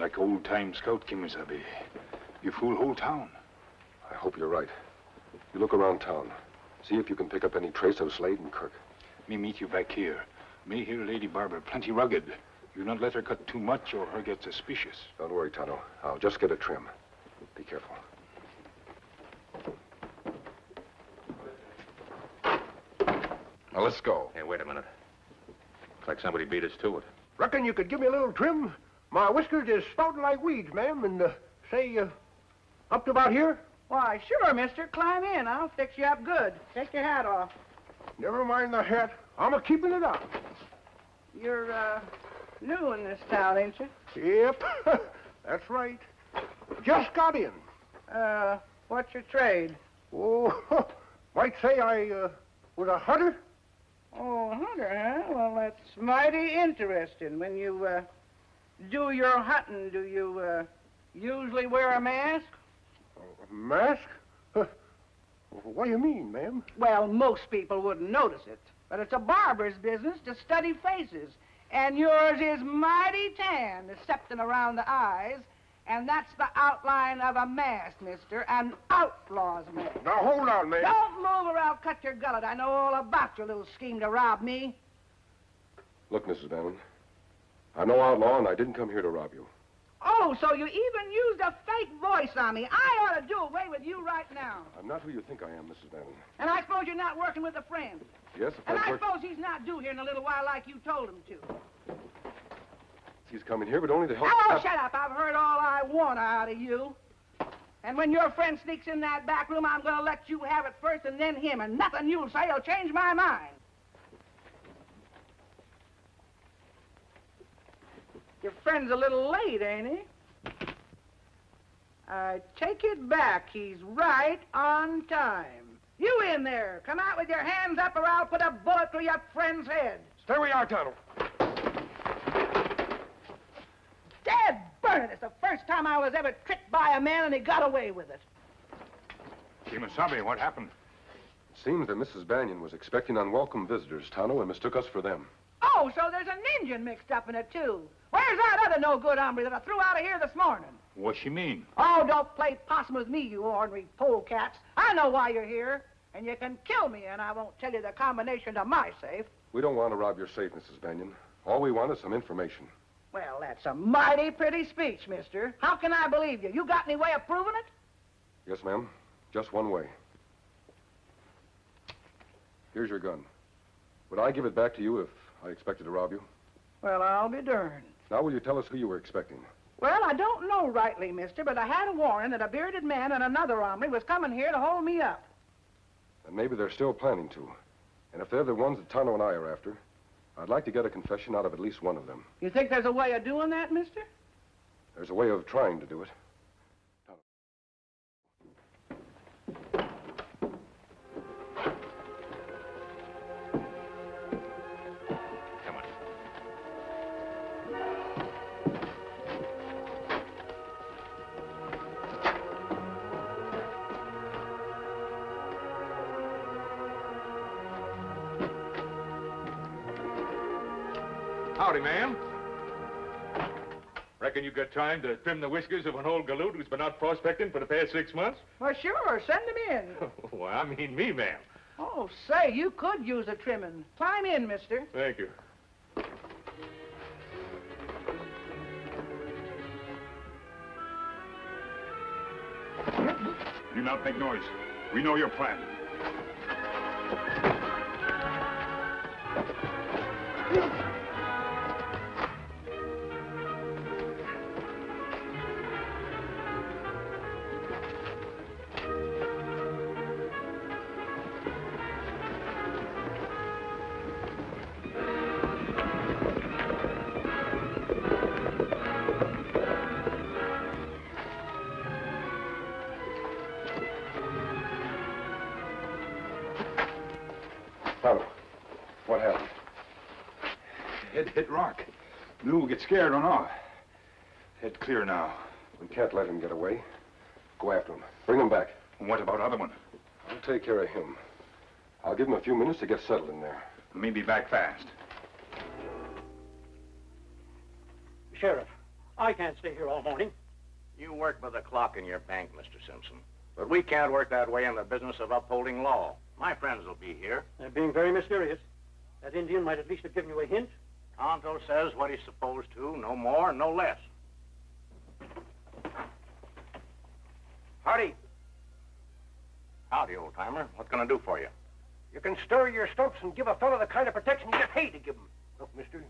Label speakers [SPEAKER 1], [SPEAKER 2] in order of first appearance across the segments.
[SPEAKER 1] like old-time scout, Kemo Sabe. You fool whole town.
[SPEAKER 2] I hope you're right. You look around town. See if you can pick up any trace of Slade and Kirk.
[SPEAKER 1] Me meet you back here. Me here, Lady Barbara, plenty rugged. You not let her cut too much or her get suspicious.
[SPEAKER 2] Don't worry, Tonto. I'll just get a trim. Be careful.
[SPEAKER 3] Now, let's go.
[SPEAKER 4] Hey, wait a minute. Looks like somebody beat us to it.
[SPEAKER 5] Reckon you could give me a little trim? My whiskers is sprouting like weeds, ma'am, and, say, up to about here?
[SPEAKER 6] Why, sure, mister. Climb in. I'll fix you up good. Take your hat off.
[SPEAKER 5] Never mind the hat. I'm a-keeping it up.
[SPEAKER 6] You're, new in this town, ain't you?
[SPEAKER 5] Yep, that's right. Just got in.
[SPEAKER 6] What's your trade?
[SPEAKER 5] Oh, might say I, was a hunter.
[SPEAKER 6] Oh, a hunter, huh? Well, that's mighty interesting. When you, do your hunting, do you, usually wear a mask?
[SPEAKER 5] A mask? What do you mean, ma'am?
[SPEAKER 6] Well, most people wouldn't notice it, but it's a barber's business to study faces. And yours is mighty tan, excepting around the eyes. And that's the outline of a mask, mister. An outlaw's mask.
[SPEAKER 5] Now, hold on, ma'am.
[SPEAKER 6] Don't move or I'll cut your gullet. I know all about your little scheme to rob me.
[SPEAKER 2] Look, Mrs. Bannon. I'm no outlaw, and I didn't come here to rob you.
[SPEAKER 6] Oh, so you even used a fake voice on me. I ought to do away with you right now.
[SPEAKER 2] I'm not who you think I am, Mrs. Bannon.
[SPEAKER 6] And I suppose you're not working with a friend.
[SPEAKER 2] Yes, if
[SPEAKER 6] And
[SPEAKER 2] I'd
[SPEAKER 6] I
[SPEAKER 2] work...
[SPEAKER 6] suppose he's not due here in a little while like you told him to.
[SPEAKER 2] He's coming here, but only to help...
[SPEAKER 6] Oh, shut up. I've heard all I want out of you. And when your friend sneaks in that back room, I'm going to let you have it first and then him. And nothing you'll say will change my mind. Your friend's a little late, ain't he? I take it back. He's right on time. You in there. Come out with your hands up or I'll put a bullet through your friend's head.
[SPEAKER 5] Stay where you are, Tonto.
[SPEAKER 6] Dad burn it. It's the first time I was ever tricked by a man and he got away with it.
[SPEAKER 1] Kemo Sabe, what happened?
[SPEAKER 2] It seems that Mrs. Bannon was expecting unwelcome visitors, Tonto, and mistook us for them.
[SPEAKER 6] Oh, so there's an Indian mixed up in it, too. Where's that other no-good hombre that I threw out of here this morning?
[SPEAKER 1] What's she mean?
[SPEAKER 6] Oh, don't play possum with me, you ornery polecats. I know why you're here, and you can kill me, and I won't tell you the combination to my safe.
[SPEAKER 2] We don't want to rob your safe, Mrs. Bannon. All we want is some information.
[SPEAKER 6] Well, that's a mighty pretty speech, mister. How can I believe you? You got any way of proving it?
[SPEAKER 2] Yes, ma'am. Just one way. Here's your gun. Would I give it back to you if I expected to rob you?
[SPEAKER 6] Well, I'll be darned.
[SPEAKER 2] Now, will you tell us who you were expecting?
[SPEAKER 6] Well, I don't know rightly, mister, but I had a warning that a bearded man and another hombre was coming here to hold me up.
[SPEAKER 2] And maybe they're still planning to. And if they're the ones that Tonto and I are after, I'd like to get a confession out of at least one of them.
[SPEAKER 6] You think there's a way of doing that, mister?
[SPEAKER 2] There's a way of trying to do it.
[SPEAKER 4] Come on.
[SPEAKER 3] Howdy, ma'am. Reckon you got time to trim the whiskers of an old galoot who's been out prospecting for the past 6 months?
[SPEAKER 6] Well, sure. Send him in.
[SPEAKER 3] Why, I mean me, ma'am.
[SPEAKER 6] Oh, say, you could use a trimming. Climb in, mister.
[SPEAKER 3] Thank you.
[SPEAKER 1] Do not make noise. We know your plan.
[SPEAKER 2] Tonto, what happened?
[SPEAKER 1] Head hit rock. Lou get scared or not. Head clear now.
[SPEAKER 2] We can't let him get away. Go after him. Bring him back.
[SPEAKER 1] And what about other one?
[SPEAKER 2] I'll take care of him. I'll give him a few minutes to get settled in there.
[SPEAKER 1] Maybe back fast.
[SPEAKER 5] Sheriff,
[SPEAKER 7] I can't stay here all morning.
[SPEAKER 8] You work by the clock in your bank, Mr. Simpson. But we can't work that way in the business of upholding law. My friends will be here.
[SPEAKER 7] They're being very mysterious. That Indian might at least have given you a hint.
[SPEAKER 8] Tonto says what he's supposed to, no more, no less.
[SPEAKER 5] Howdy.
[SPEAKER 8] Howdy, old-timer. What can I do for you?
[SPEAKER 5] You can stir your stumps and give a fellow the kind of protection you get paid to give him. Look, mister,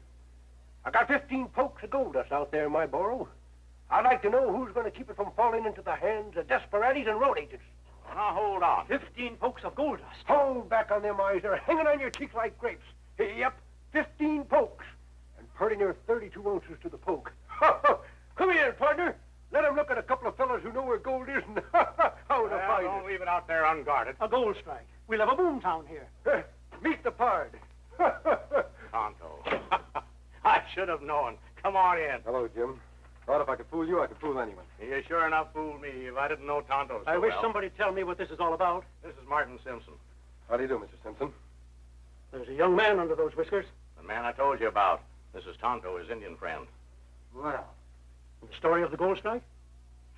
[SPEAKER 5] I got 15 pokes of gold dust out there in my burrow. I'd like to know who's going to keep it from falling into the hands of desperados and road agents.
[SPEAKER 8] Now, hold on.
[SPEAKER 7] 15 pokes of gold dust.
[SPEAKER 5] Hold back on them eyes. They're hanging on your cheeks like grapes. Yep, 15 pokes. And pretty near 32 ounces to the poke. Come here, partner. Let him look at a couple of fellas who know where gold is and how to find
[SPEAKER 8] Don't
[SPEAKER 5] it.
[SPEAKER 8] leave it out there unguarded.
[SPEAKER 7] A gold strike. We'll have a boom town here.
[SPEAKER 5] Meet the pard.
[SPEAKER 8] Tonto. I should have known. Come on in.
[SPEAKER 2] Hello, Jim. Thought if I could fool you, I could fool anyone.
[SPEAKER 8] You sure enough fooled me if I didn't know Tonto so
[SPEAKER 7] I wish
[SPEAKER 8] well.
[SPEAKER 7] somebody'd tell me what this is all about.
[SPEAKER 8] This is Martin Simpson,
[SPEAKER 2] How do you do, Mr. Simpson?
[SPEAKER 7] There's a young man under those whiskers.
[SPEAKER 8] the man I told you about. This is Tonto, his Indian friend.
[SPEAKER 7] Well, the story of the gold strike?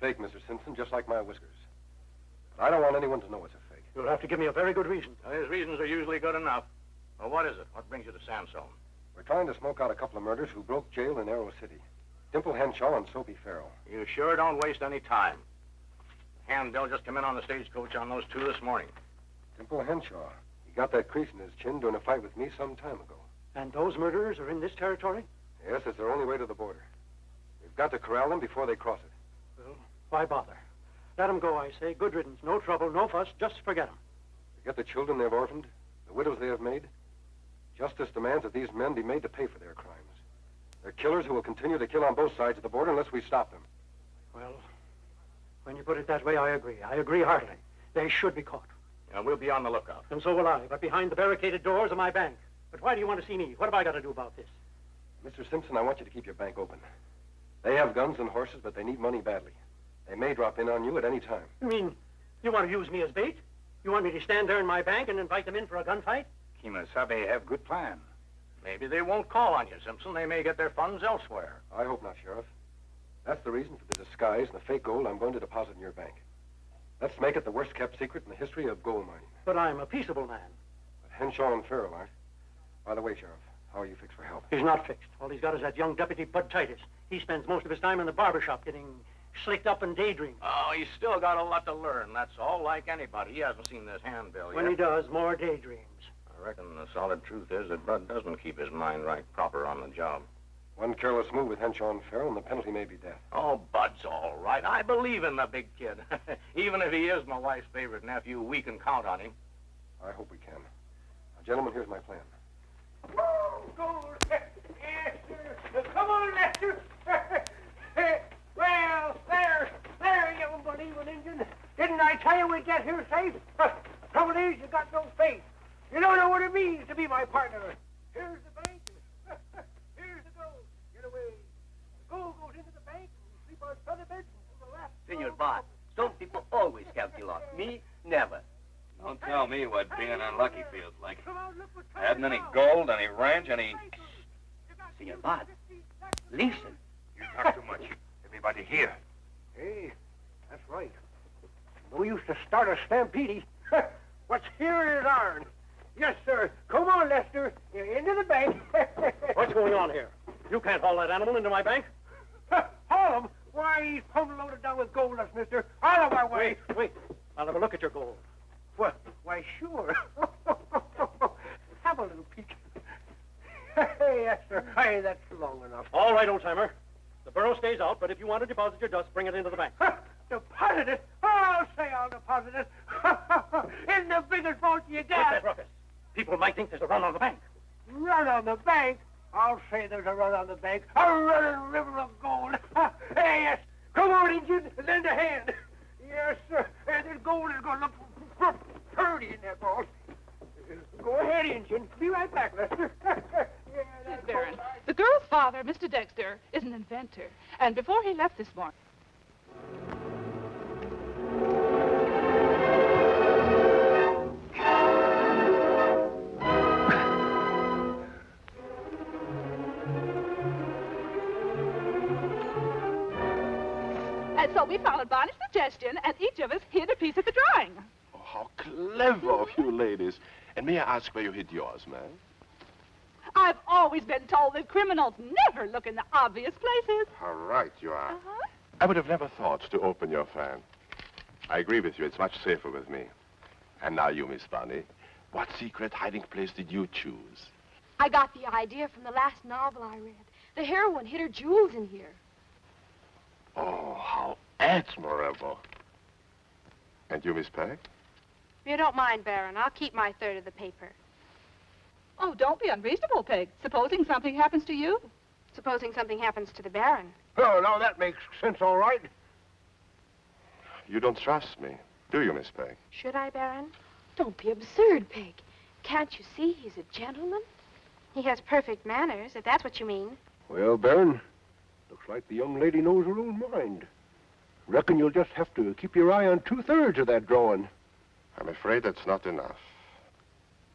[SPEAKER 2] Fake, Mr. Simpson, just like my whiskers. But I don't want anyone to know it's a fake.
[SPEAKER 7] You'll have to give me a very good reason.
[SPEAKER 8] Well, his reasons are usually good enough. Well, what is it? What brings you to Sandstone?
[SPEAKER 2] We're trying to smoke out a couple of murders who broke jail in Arrow City. Dimple Henshaw and Soapy Farrell.
[SPEAKER 8] You sure don't waste any time. Handbill just came in on the stagecoach on those two this morning.
[SPEAKER 2] Dimple Henshaw. He got that crease in his chin during a fight with me some time ago.
[SPEAKER 7] And those murderers are in this territory?
[SPEAKER 2] Yes, it's their only way to the border. We've got to corral them before they cross it.
[SPEAKER 7] Well, why bother? Let them go, I say. Good riddance. No trouble, no fuss. Just forget them.
[SPEAKER 2] Forget the children they've orphaned, the widows they have made. Justice demands that these men be made to pay for their crimes. They're killers who will continue to kill on both sides of the border unless we stop them.
[SPEAKER 7] Well, when you put it that way, I agree. I agree heartily. They should be caught.
[SPEAKER 8] Yeah, we'll be on the lookout.
[SPEAKER 7] And so will I, but behind the barricaded doors of my bank. But why do you want to see me? What have I got to do about this?
[SPEAKER 2] Mr. Simpson, I want you to keep your bank open. They have guns and horses, but they need money badly. They may drop in on you at any time.
[SPEAKER 7] You mean you want to use me as bait? You want me to stand there in my bank and invite them in for a gunfight?
[SPEAKER 1] Kemo Sabe have good plan.
[SPEAKER 8] Maybe they won't call on you, Simpson. They may get their funds elsewhere.
[SPEAKER 2] I hope not, Sheriff. That's the reason for the disguise and the fake gold I'm going to deposit in your bank. Let's make it the worst-kept secret in the history of gold mining.
[SPEAKER 7] But I'm a peaceable man.
[SPEAKER 2] But Henshaw and Farrell aren't. By the way, Sheriff, how are you fixed for help?
[SPEAKER 7] He's not fixed. All he's got is that young deputy, Bud Titus. He spends most of his time in the barber shop getting slicked up and daydreaming.
[SPEAKER 8] Oh, he's still got a lot to learn, that's all, like anybody. He hasn't seen this handbill yet.
[SPEAKER 7] When he does, more daydreams.
[SPEAKER 8] I reckon the solid truth is that Bud doesn't keep his mind right proper on the job.
[SPEAKER 2] One careless move with Henshaw and Farrell, and the penalty may be death.
[SPEAKER 8] Oh, Bud's all right. I believe in the big kid. Even if he is my wife's favorite nephew, we can count on him.
[SPEAKER 2] I hope we can. Now, gentlemen, here's my plan.
[SPEAKER 5] Woo! Gold! Yes, sir. Come on, Lester. Well, there, you unbelieving Indian. Didn't I tell you we'd get here safe? Trouble is, you got no faith. You don't know what it means to be my partner. Here's the bank. Here's the gold. Get away. The gold goes into the bank, and we sleep on feather beds to the left.
[SPEAKER 9] Senor Bart, some people always count you lost. Me, never.
[SPEAKER 4] Don't tell me what being unlucky feels like.
[SPEAKER 5] Come on, look what's
[SPEAKER 4] Hadn't any
[SPEAKER 5] now.
[SPEAKER 4] gold, any ranch, any...
[SPEAKER 9] Senor Bart, listen.
[SPEAKER 1] You talk too much. Everybody here.
[SPEAKER 5] Hey, that's right. No use to start a stampede. What's here is ours. Yes, sir. Come on, Lester. Into the bank.
[SPEAKER 7] What's going on here? You can't haul that animal into my bank.
[SPEAKER 5] Haul him? Why, he's pumped loaded down with gold dust, mister. Out of our way.
[SPEAKER 7] Wait. I'll have a look at your gold.
[SPEAKER 5] Well, why, sure. Have a little peek. Hey, yes, sir. Hey, that's long enough.
[SPEAKER 7] All right, old-timer. The burro stays out, but if you want to deposit your dust, bring it into the bank.
[SPEAKER 5] Deposit it? Oh, I'll say I'll deposit it. In the biggest vault you
[SPEAKER 7] Quit
[SPEAKER 5] got.
[SPEAKER 7] that ruckus. People might think there's a run on the bank.
[SPEAKER 5] Run on the bank? I'll say there's a run on the bank. A running river of gold. Hey, yes. Come on, Injun. Lend a hand. Yes, sir. This gold is going to look pretty in that vault. Go ahead, Injun. Be right back, Lester.
[SPEAKER 10] Miss Barron, the girl's father, Mr. Dexter, is an inventor. And before he left this morning... And so we followed Barney's suggestion, and each of us hid a piece of the drawing.
[SPEAKER 11] Oh, how clever of you ladies. And may I ask where you hid yours, ma'am?
[SPEAKER 10] I've always been told that criminals never look in the obvious places.
[SPEAKER 11] How right you are.
[SPEAKER 10] Uh-huh.
[SPEAKER 11] I would have never thought to open your fan. I agree with you. It's much safer with me. And now you, Miss Bunny. What secret hiding place did you choose?
[SPEAKER 12] I got the idea from the last novel I read. The heroine hid her jewels in here.
[SPEAKER 11] Oh, how admirable. And you, Miss Peg?
[SPEAKER 12] If you don't mind, Baron, I'll keep my third of the paper.
[SPEAKER 10] Oh, don't be unreasonable, Peg. Supposing something happens to you?
[SPEAKER 12] Supposing something happens to the Baron.
[SPEAKER 5] Oh, now that makes sense, all right.
[SPEAKER 11] You don't trust me, do you, Miss Peg?
[SPEAKER 12] Should I, Baron? Don't be absurd, Peg. Can't you see he's a gentleman? He has perfect manners, if that's what you mean.
[SPEAKER 5] Well, Baron, looks like the young lady knows her own mind. Reckon you'll just have to keep your eye on 2/3 of that drawing.
[SPEAKER 11] I'm afraid that's not enough.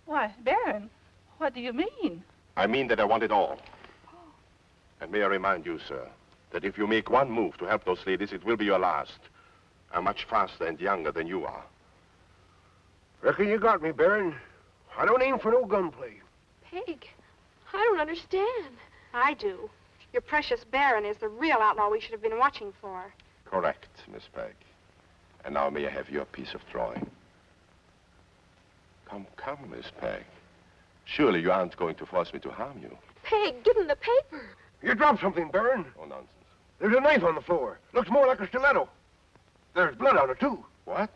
[SPEAKER 10] Why, Baron, what do you mean?
[SPEAKER 11] I mean that I want it all. And may I remind you, sir, that if you make one move to help those ladies, it will be your last. I'm much faster and younger than you are.
[SPEAKER 5] Reckon you got me, Baron. I don't aim for no gunplay.
[SPEAKER 12] Peg, I don't understand. I do. Your precious Baron is the real outlaw we should have been watching for.
[SPEAKER 11] Correct, Miss Peg. And now may I have your piece of drawing? Come, Miss Peg. Surely you aren't going to force me to harm you.
[SPEAKER 12] Peg, give him the paper.
[SPEAKER 5] You dropped something, Baron.
[SPEAKER 11] Oh, nonsense.
[SPEAKER 5] There's a knife on the floor. Looks more like a stiletto. There's blood on it, too.
[SPEAKER 11] What?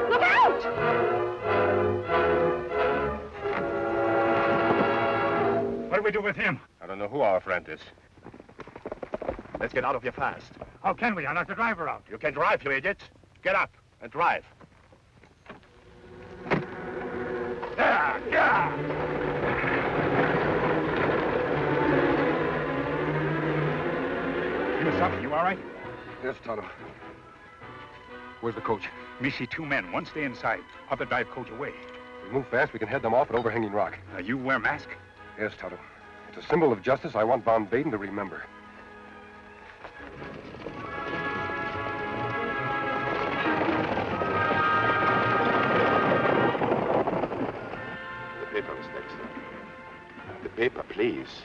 [SPEAKER 12] Look out!
[SPEAKER 1] What do we do with him?
[SPEAKER 8] I don't know who our friend is. Let's get out of here fast.
[SPEAKER 1] How can we? I'll knock the driver out.
[SPEAKER 8] You can drive, you idiot. Get up and drive.
[SPEAKER 1] Yeah! Kemo Sabe, you all right?
[SPEAKER 2] Yes, Tonto. Where's the coach?
[SPEAKER 1] Me see 2 men. One stay inside. Other drive coach away.
[SPEAKER 2] If we move fast, we can head them off at Overhanging Rock.
[SPEAKER 1] You wear mask?
[SPEAKER 2] Yes, Tonto. It's a symbol of justice I want Von Baden to remember.
[SPEAKER 11] The paper, Miss Dexter. The paper, please.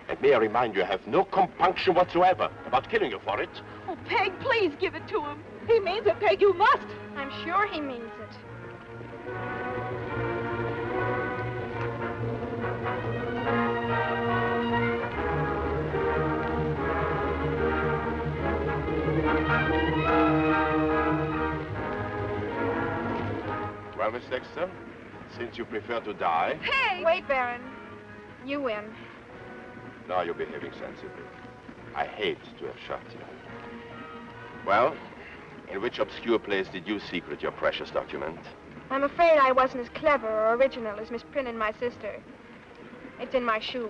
[SPEAKER 11] And may I remind you, I have no compunction whatsoever about killing you for it.
[SPEAKER 10] Oh, Peg, please give it to him. He means it, Peg, you must.
[SPEAKER 12] I'm sure he means it.
[SPEAKER 11] Well, Miss Dexter, since you prefer to die,
[SPEAKER 12] Hey! Wait, Baron. You win.
[SPEAKER 11] now you're behaving sensibly. I hate to have shot you. Well, in which obscure place did you secret your precious document?
[SPEAKER 12] I'm afraid I wasn't as clever or original as Miss Prynne and my sister. It's in my shoe.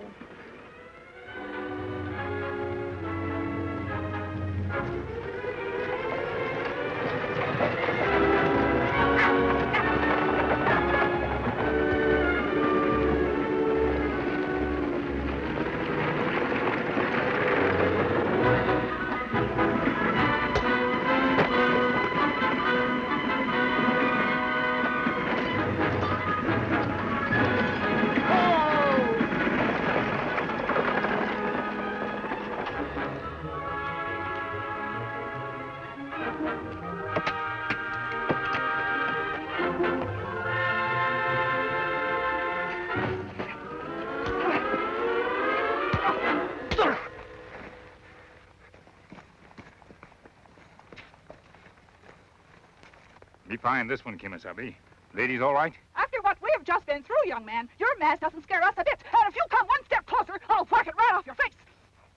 [SPEAKER 1] Me find this one, Kemo Sabe. Ladies all right?
[SPEAKER 10] After what we have just been through, young man, your mask doesn't scare us a bit. And if you come one step closer, I'll whack it right off your face.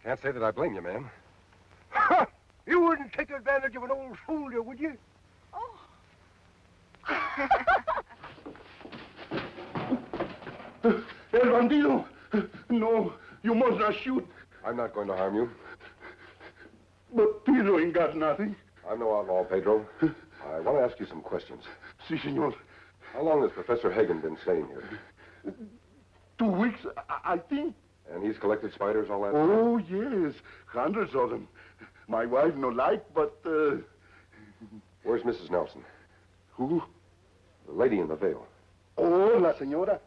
[SPEAKER 2] Can't say that I blame you, ma'am.
[SPEAKER 5] You wouldn't take advantage of an old soldier, would you?
[SPEAKER 10] Oh.
[SPEAKER 11] El bandido! No, you must not shoot.
[SPEAKER 2] I'm not going to harm you.
[SPEAKER 11] But Pedro ain't got nothing.
[SPEAKER 2] I'm no outlaw, Pedro. I want to ask you some questions.
[SPEAKER 11] Si, senor.
[SPEAKER 2] How long has Professor Hagen been staying here?
[SPEAKER 13] 2 weeks, I think.
[SPEAKER 2] And he's collected spiders all that time?
[SPEAKER 13] Oh, yes. Hundreds of them. My wife no like, but,
[SPEAKER 2] Where's Mrs. Nelson?
[SPEAKER 13] Who?
[SPEAKER 2] The lady in the veil.
[SPEAKER 13] Oh, la señora.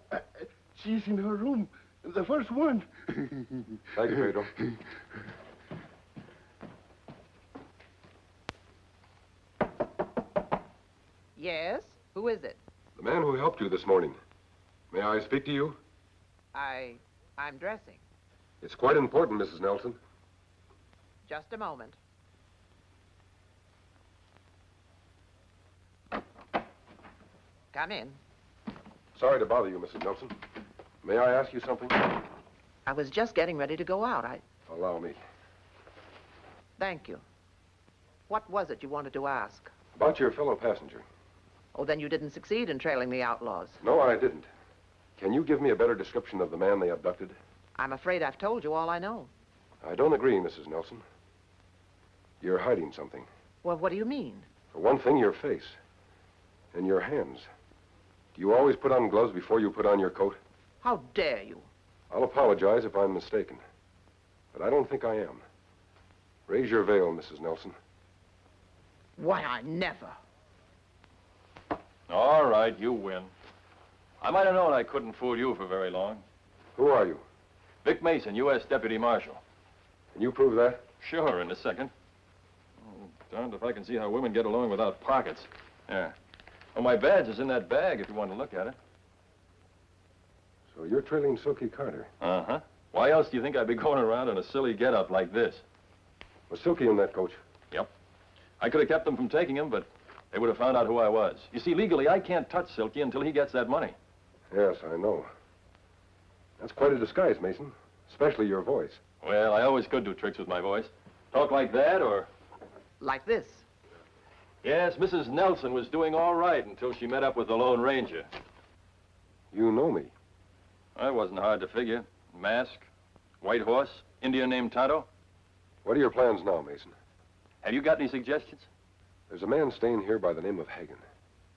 [SPEAKER 13] She's in her room. The first one.
[SPEAKER 2] Thank you, Pedro.
[SPEAKER 14] Yes? Who is it?
[SPEAKER 2] The man who helped you this morning. May I speak to you?
[SPEAKER 14] I'm dressing.
[SPEAKER 2] It's quite important, Mrs. Nelson.
[SPEAKER 14] Just a moment. Come in.
[SPEAKER 2] Sorry to bother you, Mrs. Nelson. May I ask you something?
[SPEAKER 14] I was just getting ready to go out.
[SPEAKER 2] Allow me.
[SPEAKER 14] Thank you. What was it you wanted to ask?
[SPEAKER 2] About your fellow passenger.
[SPEAKER 14] Oh, then you didn't succeed in trailing the outlaws.
[SPEAKER 2] No, I didn't. Can you give me a better description of the man they abducted?
[SPEAKER 14] I'm afraid I've told you all I know.
[SPEAKER 2] I don't agree, Mrs. Nelson. You're hiding something.
[SPEAKER 14] Well, what do you mean?
[SPEAKER 2] For one thing, your face. And your hands. Do you always put on gloves before you put on your coat?
[SPEAKER 14] How dare you?
[SPEAKER 2] I'll apologize if I'm mistaken. But I don't think I am. Raise your veil, Mrs. Nelson.
[SPEAKER 14] Why, I never.
[SPEAKER 15] All right, you win. I might have known I couldn't fool you for very long.
[SPEAKER 2] Who are you?
[SPEAKER 15] Vic Mason, U.S. Deputy Marshal.
[SPEAKER 2] Can you prove that?
[SPEAKER 15] Sure, in a second. Oh, darned if I can see how women get along without pockets. Yeah. Well, my badge is in that bag if you want to look at it.
[SPEAKER 2] So you're trailing Silky Carter.
[SPEAKER 15] Uh-huh. Why else do you think I'd be going around in a silly getup like this?
[SPEAKER 2] Was Silky in that coach?
[SPEAKER 15] Yep. I could have kept them from taking him, but they would have found out who I was. You see, legally, I can't touch Silky until he gets that money.
[SPEAKER 2] Yes, I know. That's quite a disguise, Mason. Especially your voice.
[SPEAKER 15] Well, I always could do tricks with my voice. Talk like that, or...
[SPEAKER 14] Like this.
[SPEAKER 15] Yes, Mrs. Nelson was doing all right until she met up with the Lone Ranger.
[SPEAKER 2] You know me.
[SPEAKER 15] That wasn't hard to figure. Mask, white horse, Indian named Tonto.
[SPEAKER 2] What are your plans now, Mason?
[SPEAKER 15] Have you got any suggestions?
[SPEAKER 2] There's a man staying here by the name of Hagen.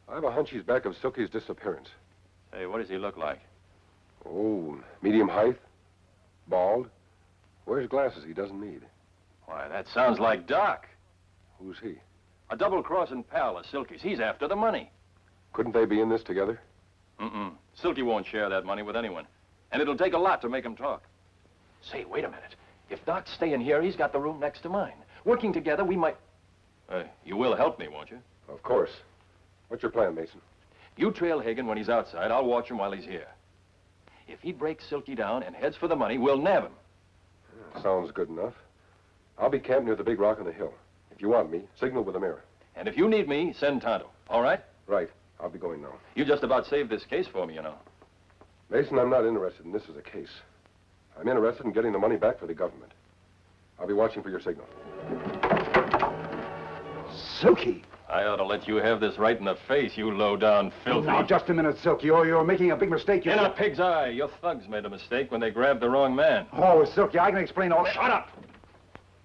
[SPEAKER 2] I have a hunch he's back of Silky's disappearance.
[SPEAKER 15] Hey, what does he look like?
[SPEAKER 2] Oh, medium height, bald. Wears glasses he doesn't need.
[SPEAKER 15] Why, that sounds like Doc.
[SPEAKER 2] Who's he?
[SPEAKER 15] A double-crossing pal of Silky's. He's after the money.
[SPEAKER 2] Couldn't they be in this together?
[SPEAKER 15] Mm-mm. Silky won't share that money with anyone. And it'll take a lot to make him talk. Say, wait a minute. If Doc's staying here, he's got the room next to mine. Working together, we might... you will help me, won't you?
[SPEAKER 2] Of course. What's your plan, Mason?
[SPEAKER 15] You trail Hagen when he's outside. I'll watch him while he's here. If he breaks Silky down and heads for the money, we'll nab him.
[SPEAKER 2] Sounds good enough. I'll be camped near the big rock on the hill. If you want me, signal with a mirror.
[SPEAKER 15] And if you need me, send Tonto. All right?
[SPEAKER 2] Right. I'll be going now.
[SPEAKER 15] You just about saved this case for me, you know.
[SPEAKER 2] Mason, I'm not interested in this as a case. I'm interested in getting the money back for the government. I'll be watching for your signal.
[SPEAKER 13] Silky.
[SPEAKER 15] I ought to let you have this right in the face, you low-down filthy.
[SPEAKER 1] Now, just a minute, Silky. You're making a big mistake.
[SPEAKER 15] In a pig's eye. Your thugs made a mistake when they grabbed the wrong man.
[SPEAKER 1] Oh, Silky, I can explain all... Shut up!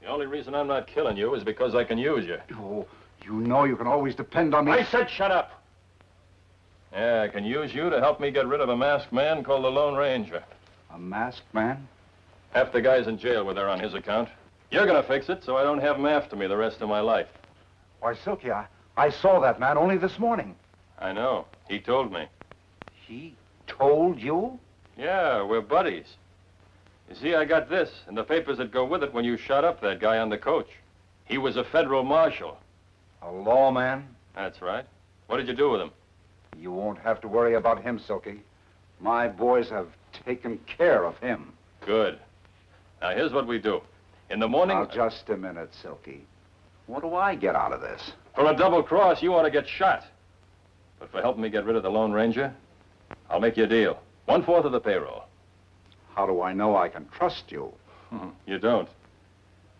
[SPEAKER 15] The only reason I'm not killing you is because I can use you.
[SPEAKER 1] Oh, you know you can always depend on me.
[SPEAKER 15] I said shut up! Yeah, I can use you to help me get rid of a masked man called the Lone Ranger.
[SPEAKER 1] A masked man?
[SPEAKER 15] Half the guys in jail were there on his account. You're gonna fix it so I don't have him after me the rest of my life.
[SPEAKER 1] Why, Silky, I saw that man only this morning.
[SPEAKER 15] I know. He told me.
[SPEAKER 1] He told you?
[SPEAKER 15] Yeah, we're buddies. You see, I got this and the papers that go with it when you shot up that guy on the coach. He was a federal marshal.
[SPEAKER 1] A lawman?
[SPEAKER 15] That's right. What did you do with him?
[SPEAKER 1] You won't have to worry about him, Silky. My boys have taken care of him.
[SPEAKER 15] Good. Now, here's what we do. In the morning...
[SPEAKER 1] Now, just a minute, Silky. What do I get out of this?
[SPEAKER 15] For a double cross, you ought to get shot. But for helping me get rid of the Lone Ranger, I'll make you a deal. 1/4 of the payroll.
[SPEAKER 1] How do I know I can trust you?
[SPEAKER 15] You don't.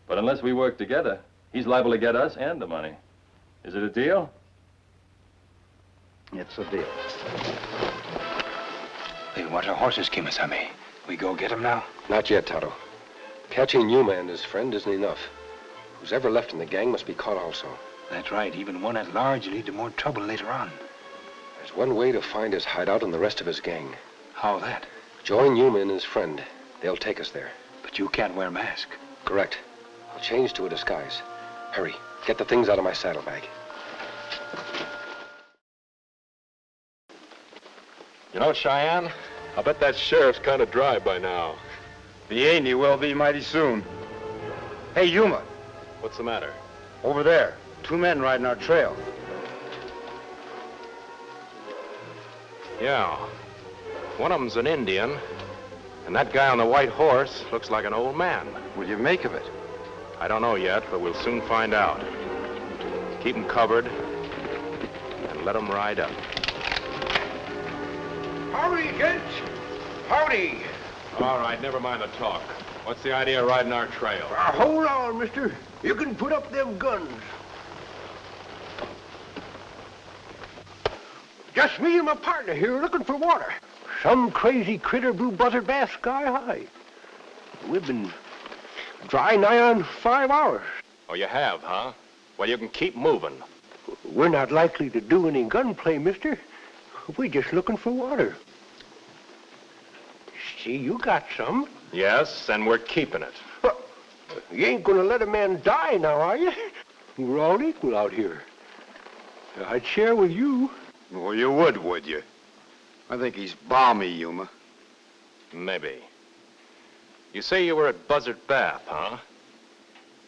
[SPEAKER 15] But unless we work together, he's liable to get us and the money. Is it a deal?
[SPEAKER 1] It's a deal.
[SPEAKER 16] They want our horses, Kemo Sabe. We go get them now?
[SPEAKER 2] Not yet, Tonto. Catching Yuma and his friend isn't enough. Who's ever left in the gang must be caught also.
[SPEAKER 16] That's right. Even one at large will lead to more trouble later on.
[SPEAKER 2] There's one way to find his hideout and the rest of his gang.
[SPEAKER 16] How that?
[SPEAKER 2] Join Yuma and his friend. They'll take us there.
[SPEAKER 16] But you can't wear a mask.
[SPEAKER 2] Correct. I'll change to a disguise. Hurry. Get the things out of my saddlebag.
[SPEAKER 3] You know, Cheyenne, I bet that sheriff's kind of dry by now.
[SPEAKER 17] If he ain't, he will be mighty soon. Hey, Yuma.
[SPEAKER 3] What's the matter?
[SPEAKER 17] Over there. 2 men riding our trail.
[SPEAKER 3] Yeah. One of them's an Indian, and that guy on the white horse looks like an old man.
[SPEAKER 17] What do you make of it?
[SPEAKER 3] I don't know yet, but we'll soon find out. Keep them covered, and let them ride up.
[SPEAKER 5] Howdy, gents. Howdy.
[SPEAKER 3] All right, never mind the talk. What's the idea of riding our trail?
[SPEAKER 5] Hold on, mister. You can put up them guns. Just me and my partner here looking for water. Some crazy critter blew buzzard bass sky high. We've been dry nigh on 5 hours.
[SPEAKER 3] Oh, you have, huh? Well, you can keep moving.
[SPEAKER 5] We're not likely to do any gunplay, mister. We're just looking for water. See, you got some.
[SPEAKER 3] Yes, and we're keeping it.
[SPEAKER 5] Well, you ain't gonna let a man die now, are you? We're all equal out here. I'd share with you.
[SPEAKER 17] Well, you would you? I think he's balmy, Yuma.
[SPEAKER 3] Maybe. You say you were at Buzzard Bath, huh?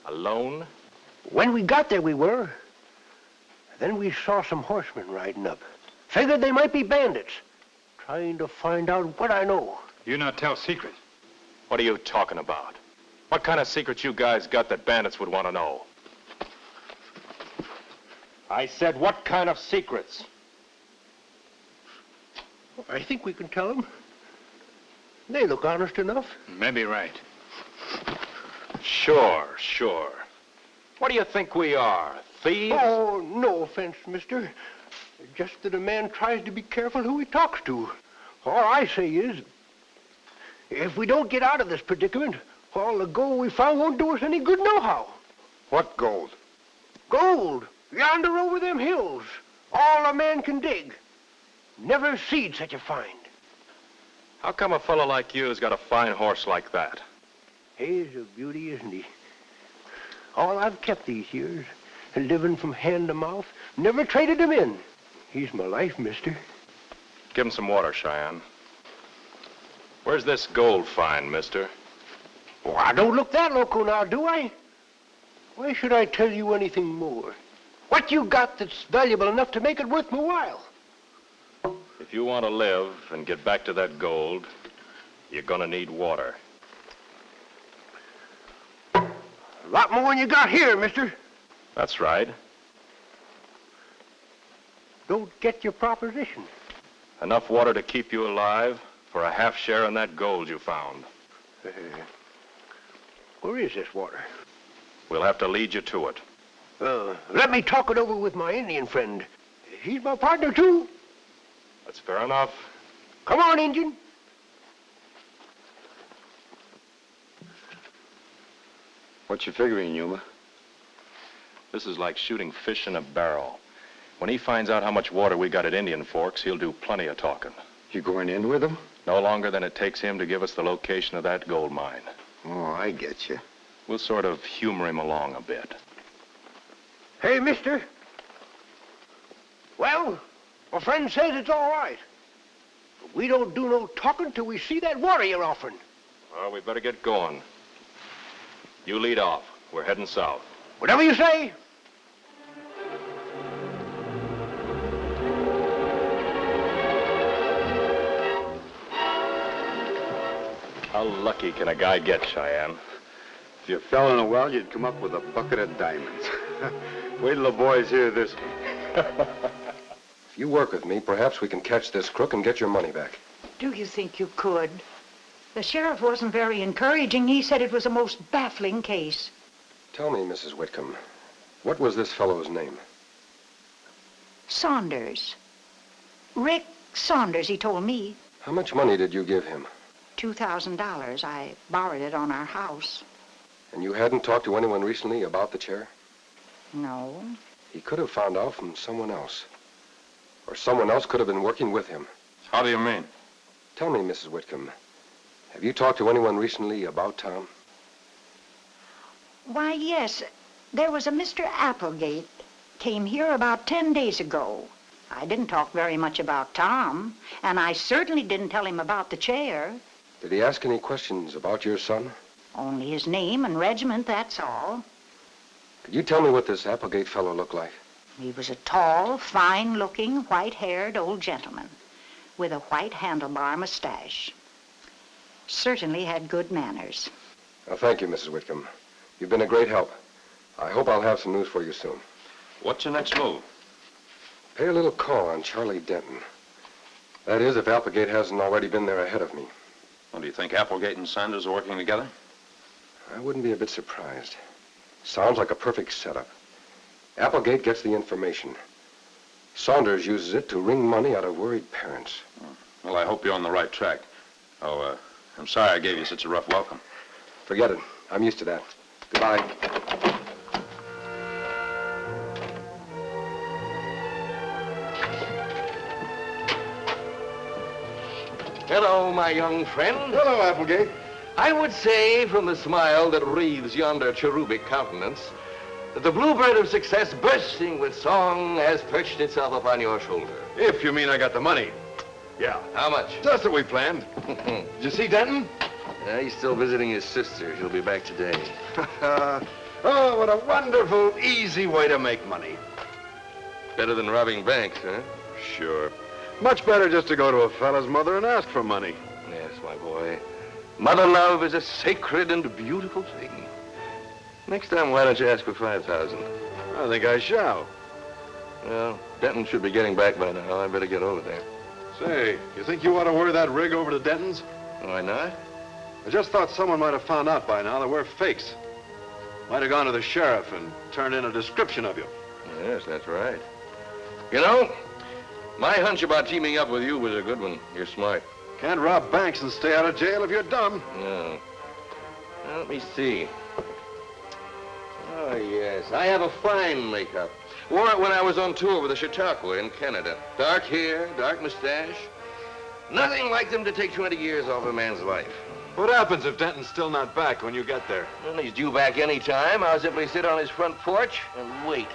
[SPEAKER 3] Alone?
[SPEAKER 5] When we got there, we were. Then we saw some horsemen riding up. Figured they might be bandits. Trying to find out what I know.
[SPEAKER 16] You not tell secret.
[SPEAKER 3] What are you talking about? What kind of secrets you guys got that bandits would want to know? I said, what kind of secrets?
[SPEAKER 5] I think we can tell them. They look honest enough.
[SPEAKER 16] Maybe right.
[SPEAKER 3] Sure. What do you think we are, thieves?
[SPEAKER 5] Oh, no offense, mister. Just that a man tries to be careful who he talks to. All I say is, if we don't get out of this predicament, all the gold we found won't do us any good nohow.
[SPEAKER 17] What gold?
[SPEAKER 5] Gold, yonder over them hills. All a man can dig. Never seed such a find.
[SPEAKER 3] How come a fellow like you's got a fine horse like that?
[SPEAKER 5] He's a beauty, isn't he? All I've kept these years, living from hand to mouth, never traded him in. He's my life, mister.
[SPEAKER 3] Give him some water, Cheyenne. Where's this gold find, mister?
[SPEAKER 5] Oh, I don't look that loco now, do I? Why should I tell you anything more? What you got that's valuable enough to make it worth my while?
[SPEAKER 3] If you want to live and get back to that gold, you're gonna need water.
[SPEAKER 5] A lot more than you got here, mister.
[SPEAKER 3] That's right.
[SPEAKER 5] Don't get your proposition.
[SPEAKER 3] Enough water to keep you alive for a half share in that gold you found.
[SPEAKER 5] Where is this water?
[SPEAKER 3] We'll have to lead you to it.
[SPEAKER 5] Let me talk it over with my Indian friend. He's my partner, too.
[SPEAKER 3] That's fair enough.
[SPEAKER 5] Come on, Injun.
[SPEAKER 17] What you figuring, Yuma?
[SPEAKER 3] This is like shooting fish in a barrel. When he finds out how much water we got at Indian Forks, he'll do plenty of talking.
[SPEAKER 17] You going in with him?
[SPEAKER 3] No longer than it takes him to give us the location of that gold mine.
[SPEAKER 17] Oh, I get you.
[SPEAKER 3] We'll sort of humor him along a bit.
[SPEAKER 5] Hey, mister. Well, my friend says it's all right. But we don't do no talking till we see that water you're offering.
[SPEAKER 3] Well, we better get going. You lead off. We're heading south.
[SPEAKER 5] Whatever you say.
[SPEAKER 3] How lucky can a guy get, Cheyenne?
[SPEAKER 17] If you fell in a well, you'd come up with a bucket of diamonds. Wait till the boys hear this one.
[SPEAKER 2] If you work with me, perhaps we can catch this crook and get your money back.
[SPEAKER 18] Do you think you could? The sheriff wasn't very encouraging. He said it was a most baffling case.
[SPEAKER 2] Tell me, Mrs. Whitcomb, what was this fellow's name?
[SPEAKER 18] Saunders. Rick Saunders, he told me.
[SPEAKER 2] How much money did you give him?
[SPEAKER 18] $2,000. I borrowed it on our house.
[SPEAKER 2] And you hadn't talked to anyone recently about the chair?
[SPEAKER 18] No.
[SPEAKER 2] He could have found out from someone else. Or someone else could have been working with him.
[SPEAKER 17] How do you mean?
[SPEAKER 2] Tell me, Mrs. Whitcomb, Have you talked to anyone recently about Tom?
[SPEAKER 18] Why, yes. There was a Mr. Applegate. Came here about 10 days ago. I didn't talk very much about Tom, and I certainly didn't tell him about the chair.
[SPEAKER 2] Did he ask any questions about your son?
[SPEAKER 18] Only his name and regiment, that's all.
[SPEAKER 2] Could you tell me what this Applegate fellow looked like?
[SPEAKER 18] He was a tall, fine-looking, white-haired old gentleman with a white handlebar mustache. Certainly had good manners.
[SPEAKER 2] Well, thank you, Mrs. Whitcomb. You've been a great help. I hope I'll have some news for you soon.
[SPEAKER 3] What's your next move?
[SPEAKER 2] Pay a little call on Charlie Denton. That is, if Applegate hasn't already been there ahead of me.
[SPEAKER 3] Well, do you think Applegate and Sanders are working together?
[SPEAKER 2] I wouldn't be a bit surprised. Sounds like a perfect setup. Applegate gets the information. Saunders uses it to wring money out of worried parents.
[SPEAKER 3] Well, I hope you're on the right track. Oh, I'm sorry I gave you such a rough welcome.
[SPEAKER 2] Forget it. I'm used to that. Goodbye.
[SPEAKER 19] Hello, my young friend.
[SPEAKER 13] Hello, Applegate.
[SPEAKER 19] I would say, from the smile that wreathes yonder cherubic countenance, that the bluebird of success, bursting with song, has perched itself upon your shoulder.
[SPEAKER 17] If you mean I got the money. Yeah.
[SPEAKER 19] How much?
[SPEAKER 17] Just what we planned. Did you see Denton?
[SPEAKER 19] He's still visiting his sister. He'll be back today.
[SPEAKER 17] Oh, what a wonderful, easy way to make money.
[SPEAKER 19] Better than robbing banks, huh?
[SPEAKER 17] Sure. Much better just to go to a fellow's mother and ask for money.
[SPEAKER 19] Yes, my boy. Mother love is a sacred and beautiful thing. Next time, why don't you ask for 5,000?
[SPEAKER 17] I think I shall.
[SPEAKER 19] Well, Denton should be getting back by now. I better get over there.
[SPEAKER 17] Say, you think you ought to worry that rig over to Denton's?
[SPEAKER 19] Why not?
[SPEAKER 17] I just thought someone might have found out by now that we're fakes. Might have gone to the sheriff and turned in a description of you.
[SPEAKER 19] Yes, that's right. You know, my hunch about teaming up with you was a good one. You're smart.
[SPEAKER 17] Can't rob banks and stay out of jail if you're dumb.
[SPEAKER 19] No. Now, let me see. Oh, yes. I have a fine makeup. Wore it when I was on tour with the Chautauqua in Canada. Dark hair, dark mustache. Nothing like them to take 20 years off a man's life.
[SPEAKER 17] What happens if Denton's still not back when you get there?
[SPEAKER 19] Well, he's due back any time. I'll simply sit on his front porch and wait.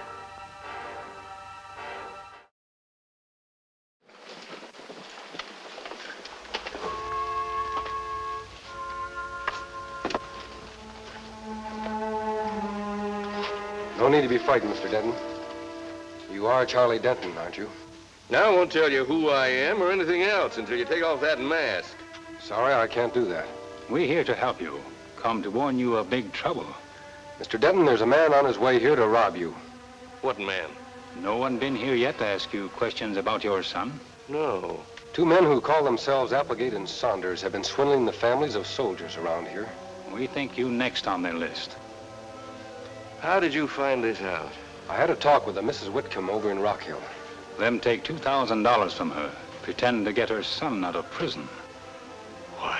[SPEAKER 2] No need to be frightened, Mr. Denton. You are Charlie Denton, aren't you?
[SPEAKER 19] Now I won't tell you who I am or anything else until you take off that mask.
[SPEAKER 2] Sorry, I can't do that.
[SPEAKER 1] We're here to help you. Come to warn you of big trouble.
[SPEAKER 2] Mr. Denton, there's a man on his way here to rob you.
[SPEAKER 19] What man?
[SPEAKER 1] No one been here yet to ask you questions about your son?
[SPEAKER 19] No.
[SPEAKER 2] Two men who call themselves Applegate and Saunders have been swindling the families of soldiers around here.
[SPEAKER 1] We think you next on their list.
[SPEAKER 19] How did you find this out?
[SPEAKER 2] I had a talk with a Mrs. Whitcomb over in Rock Hill.
[SPEAKER 1] Them take $2,000 from her. Pretend to get her son out of prison.
[SPEAKER 19] Why,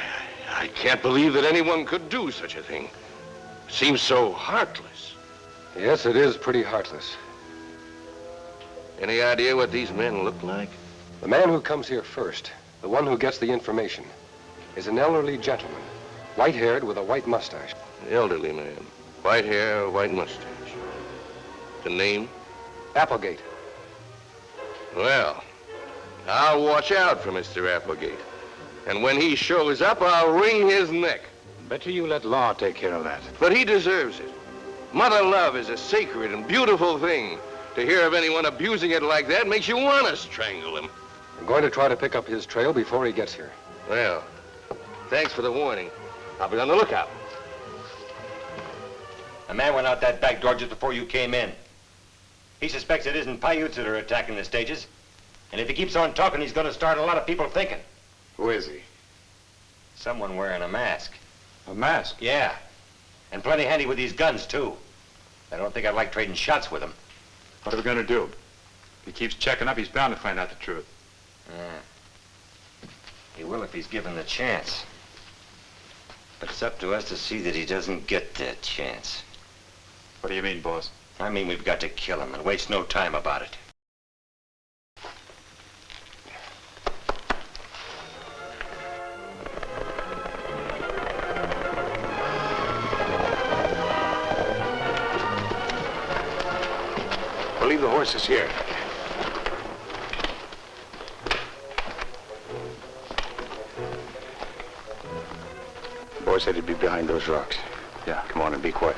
[SPEAKER 19] I can't believe that anyone could do such a thing. Seems so heartless.
[SPEAKER 2] Yes, it is pretty heartless.
[SPEAKER 19] Any idea what these men look like?
[SPEAKER 2] The man who comes here first, the one who gets the information, is an elderly gentleman, white-haired with a white mustache.
[SPEAKER 19] Elderly man. White hair, white mustache. The name?
[SPEAKER 2] Applegate.
[SPEAKER 19] Well, I'll watch out for Mr. Applegate. And when he shows up, I'll wring his neck.
[SPEAKER 1] Better you let law take care of that.
[SPEAKER 19] But he deserves it. Mother love is a sacred and beautiful thing. To hear of anyone abusing it like that makes you want to strangle him.
[SPEAKER 2] I'm going to try to pick up his trail before he gets here.
[SPEAKER 19] Well, thanks for the warning. I'll be on the lookout.
[SPEAKER 20] A man went out that back door just before you came in. He suspects it isn't Paiutes that are attacking the stages. And if he keeps on talking, he's going to start a lot of people thinking.
[SPEAKER 17] Who is he?
[SPEAKER 20] Someone wearing a mask.
[SPEAKER 1] A mask?
[SPEAKER 20] Yeah. And plenty handy with these guns, too. I don't think I'd like trading shots with him.
[SPEAKER 1] What are we going to do? If he keeps checking up, he's bound to find out the truth.
[SPEAKER 20] He will if he's given the chance. But it's up to us to see that he doesn't get that chance.
[SPEAKER 1] What do you mean, boss?
[SPEAKER 20] I mean we've got to kill him and waste no time about it.
[SPEAKER 1] horses here. Boy said he'd be behind those rocks. Yeah, come on and be quiet.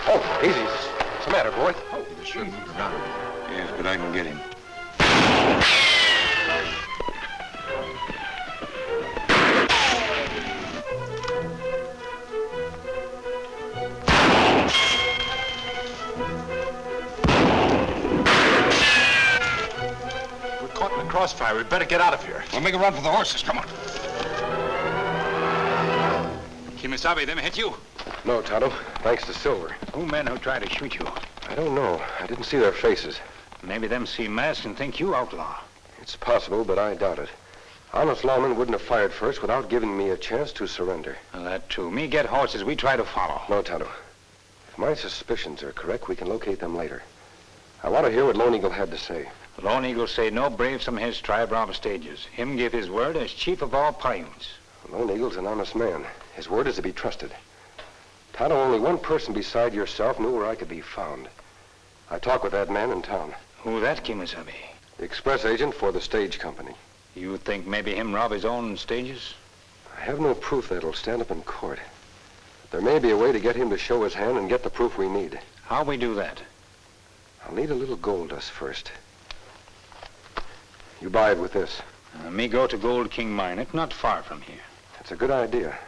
[SPEAKER 2] Oh, easy. What's the matter, boy? Oh,
[SPEAKER 1] He sure moved around. Yes, but I can get him.
[SPEAKER 15] We're caught in the crossfire. We'd better get out of here.
[SPEAKER 1] We'll make a run for the horses. Come on. Kemo Sabe, them hit you?
[SPEAKER 2] No, Tonto. Thanks to Silver.
[SPEAKER 1] Who men who tried to shoot you?
[SPEAKER 2] I don't know. I didn't see their faces.
[SPEAKER 1] Maybe them see masks and think you outlaw.
[SPEAKER 2] It's possible, but I doubt it. Honest lawmen wouldn't have fired first without giving me a chance to surrender.
[SPEAKER 1] Well, that too. Me get horses, we try to follow.
[SPEAKER 2] No, Tonto. If my suspicions are correct, we can locate them later. I want to hear what Lone Eagle had to say.
[SPEAKER 1] Lone Eagle say no braves from his tribe rob stages. Him give his word as chief of all Paiutes.
[SPEAKER 2] Lone Eagle's an honest man. His word is to be trusted. Tonto, only one person beside yourself knew where I could be found. I talked with that man in town.
[SPEAKER 1] Who that, Kemo Sabe?
[SPEAKER 2] The express agent for the stage company.
[SPEAKER 1] You think maybe him rob his own stages?
[SPEAKER 2] I have no proof that'll stand up in court. But there may be a way to get him to show his hand and get the proof we need.
[SPEAKER 1] How we do that?
[SPEAKER 2] I'll need a little gold dust first. You buy it with this.
[SPEAKER 1] Me go to Gold King Mine. It's not far from here.
[SPEAKER 2] That's a good idea.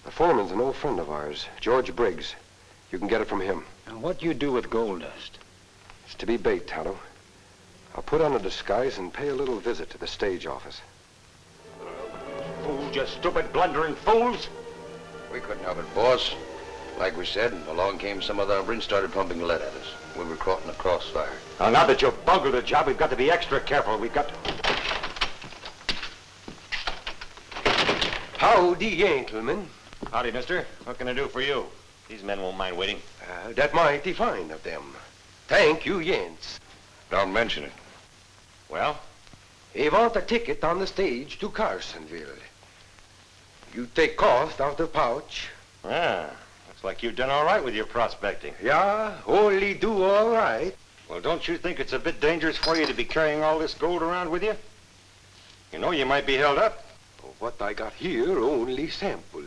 [SPEAKER 2] The foreman's an old friend of ours, George Briggs. You can get it from him.
[SPEAKER 1] Now, what do you do with gold dust?
[SPEAKER 2] It's to be bait, Tonto. I'll put on a disguise and pay a little visit to the stage office.
[SPEAKER 20] Fools, you stupid, blundering fools!
[SPEAKER 19] We couldn't help it, boss. Like we said, along came some other hombre and started pumping lead at us. We were caught in a crossfire.
[SPEAKER 20] Now that you've bungled the job, we've got to be extra careful. We've got to...
[SPEAKER 21] Howdy, gentlemen.
[SPEAKER 20] Howdy, mister. What can I do for you? These men won't mind waiting.
[SPEAKER 21] That mighty fine of them. Thank you, gents.
[SPEAKER 19] Don't mention it.
[SPEAKER 20] Well?
[SPEAKER 21] We want a ticket on the stage to Carsonville. You take cost out of pouch.
[SPEAKER 20] Ah, looks like you've done all right with your prospecting.
[SPEAKER 21] Yeah, only do all right.
[SPEAKER 20] Well, don't you think it's a bit dangerous for you to be carrying all this gold around with you? You know you might be held up.
[SPEAKER 21] What I got here only sample.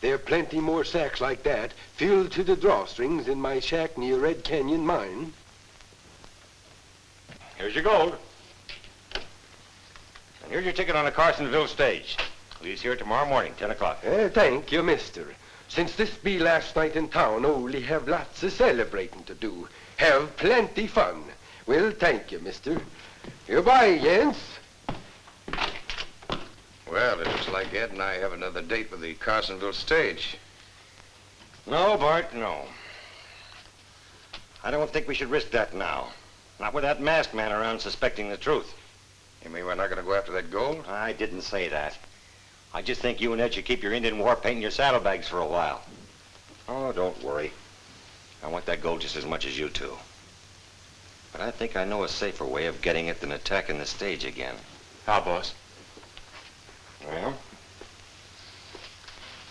[SPEAKER 21] There are plenty more sacks like that filled to the drawstrings in my shack near Red Canyon Mine.
[SPEAKER 20] Here's your gold. And here's your ticket on the Carsonville stage. Leaves here tomorrow morning, 10 o'clock.
[SPEAKER 21] Thank you, mister. Since this be last night in town, only have lots of celebrating to do. Have plenty fun. Well, thank you, mister. Goodbye, gents.
[SPEAKER 19] Well, it looks like Ed and I have another date with the Carsonville stage.
[SPEAKER 20] No, Bart, no. I don't think we should risk that now. Not with that masked man around suspecting the truth.
[SPEAKER 19] You mean we're not going to go after that gold?
[SPEAKER 20] I didn't say that. I just think you and Ed should keep your Indian war paint in your saddlebags for a while. Oh, don't worry. I want that gold just as much as you two. But I think I know a safer way of getting it than attacking the stage again.
[SPEAKER 15] How, boss?
[SPEAKER 20] Well,